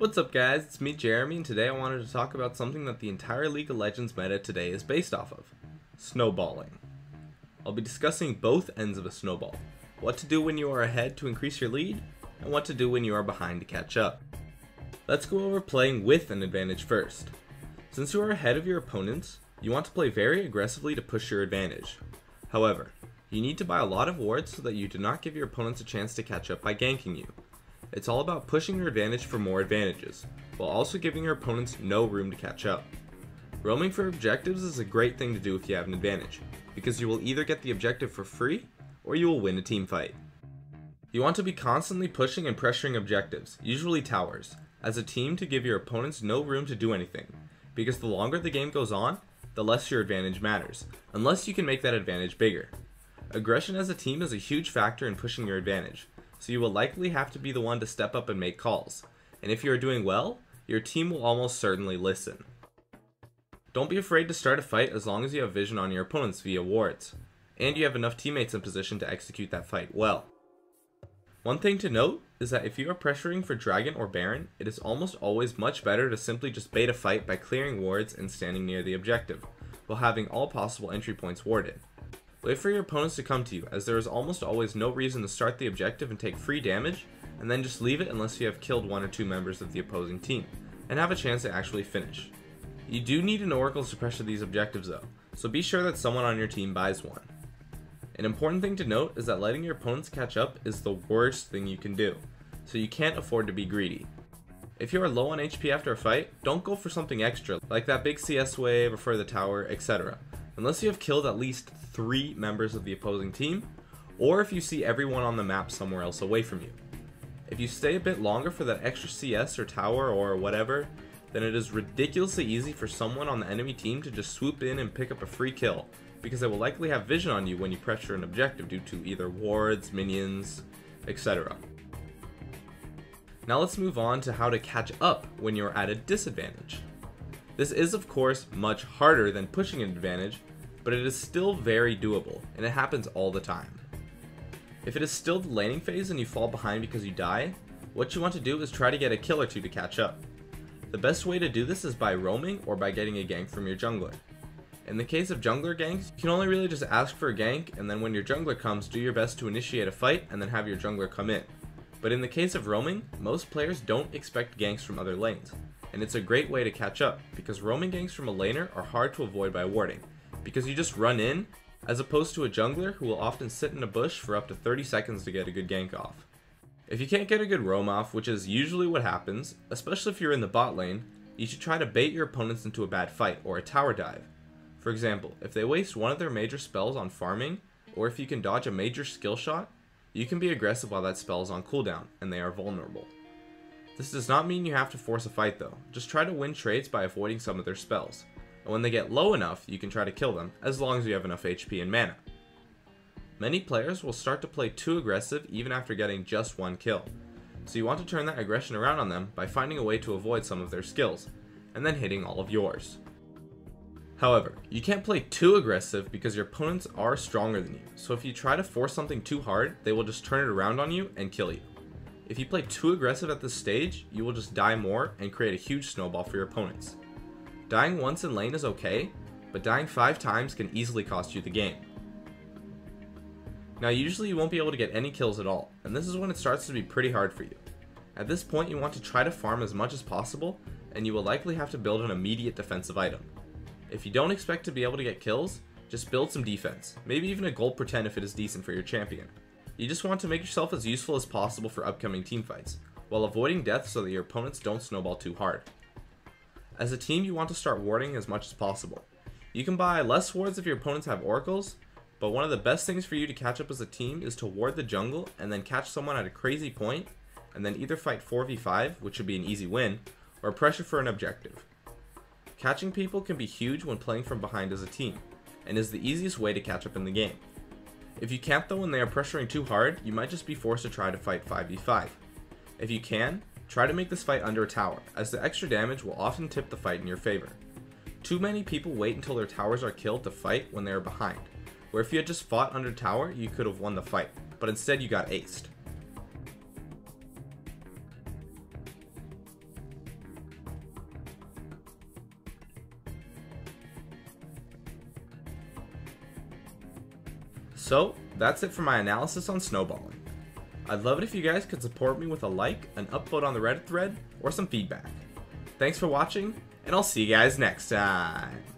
What's up guys, it's me Jeremy, and today I wanted to talk about something that the entire League of Legends meta today is based off of: snowballing. I'll be discussing both ends of a snowball, what to do when you are ahead to increase your lead, and what to do when you are behind to catch up. Let's go over playing with an advantage first. Since you are ahead of your opponents, you want to play very aggressively to push your advantage. However, you need to buy a lot of wards so that you do not give your opponents a chance to catch up by ganking you. It's all about pushing your advantage for more advantages, while also giving your opponents no room to catch up. Roaming for objectives is a great thing to do if you have an advantage, because you will either get the objective for free, or you will win a team fight. You want to be constantly pushing and pressuring objectives, usually towers, as a team to give your opponents no room to do anything, because the longer the game goes on, the less your advantage matters, unless you can make that advantage bigger. Aggression as a team is a huge factor in pushing your advantage, so you will likely have to be the one to step up and make calls, and if you are doing well, your team will almost certainly listen. Don't be afraid to start a fight as long as you have vision on your opponents via wards, and you have enough teammates in position to execute that fight well. One thing to note is that if you are pressuring for Dragon or Baron, it is almost always much better to simply just bait a fight by clearing wards and standing near the objective, while having all possible entry points warded. Wait for your opponents to come to you, as there is almost always no reason to start the objective and take free damage, and then just leave it unless you have killed one or two members of the opposing team, and have a chance to actually finish. You do need an Oracle to pressure these objectives though, so be sure that someone on your team buys one. An important thing to note is that letting your opponents catch up is the worst thing you can do, so you can't afford to be greedy. If you are low on HP after a fight, don't go for something extra, like that big CS wave or for the tower, etc. Unless you have killed at least 3 members of the opposing team, or if you see everyone on the map somewhere else away from you. If you stay a bit longer for that extra CS or tower or whatever, then it is ridiculously easy for someone on the enemy team to just swoop in and pick up a free kill, because they will likely have vision on you when you pressure an objective due to either wards, minions, etc. Now let's move on to how to catch up when you're at a disadvantage. This is of course much harder than pushing an advantage, but it is still very doable, and it happens all the time. If it is still the laning phase and you fall behind because you die, what you want to do is try to get a kill or two to catch up. The best way to do this is by roaming or by getting a gank from your jungler. In the case of jungler ganks, you can only really just ask for a gank, and then when your jungler comes, do your best to initiate a fight and then have your jungler come in. But in the case of roaming, most players don't expect ganks from other lanes, and it's a great way to catch up, because roaming ganks from a laner are hard to avoid by warding, because you just run in, as opposed to a jungler who will often sit in a bush for up to 30 seconds to get a good gank off. If you can't get a good roam off, which is usually what happens, especially if you're in the bot lane, you should try to bait your opponents into a bad fight or a tower dive. For example, if they waste one of their major spells on farming, or if you can dodge a major skill shot, you can be aggressive while that spell is on cooldown and they are vulnerable. This does not mean you have to force a fight though, just try to win trades by avoiding some of their spells, and when they get low enough you can try to kill them as long as you have enough HP and mana. Many players will start to play too aggressive even after getting just one kill, so you want to turn that aggression around on them by finding a way to avoid some of their skills, and then hitting all of yours. However, you can't play too aggressive because your opponents are stronger than you, so if you try to force something too hard, they will just turn it around on you and kill you. If you play too aggressive at this stage, you will just die more and create a huge snowball for your opponents. Dying once in lane is okay, but dying 5 times can easily cost you the game. Now usually you won't be able to get any kills at all, and this is when it starts to be pretty hard for you. At this point you want to try to farm as much as possible, and you will likely have to build an immediate defensive item. If you don't expect to be able to get kills, just build some defense, maybe even a gold per 10 if it is decent for your champion. You just want to make yourself as useful as possible for upcoming teamfights, while avoiding death so that your opponents don't snowball too hard. As a team you want to start warding as much as possible. You can buy less wards if your opponents have oracles, but one of the best things for you to catch up as a team is to ward the jungle and then catch someone at a crazy point, and then either fight 4v5, which should be an easy win, or pressure for an objective. Catching people can be huge when playing from behind as a team, and is the easiest way to catch up in the game. If you can't though when they are pressuring too hard, you might just be forced to try to fight 5v5. If you can, try to make this fight under a tower, as the extra damage will often tip the fight in your favor. Too many people wait until their towers are killed to fight when they are behind, where if you had just fought under tower, you could have won the fight, but instead you got aced. So, that's it for my analysis on snowballing. I'd love it if you guys could support me with a like, an upvote on the Reddit thread, or some feedback. Thanks for watching, and I'll see you guys next time.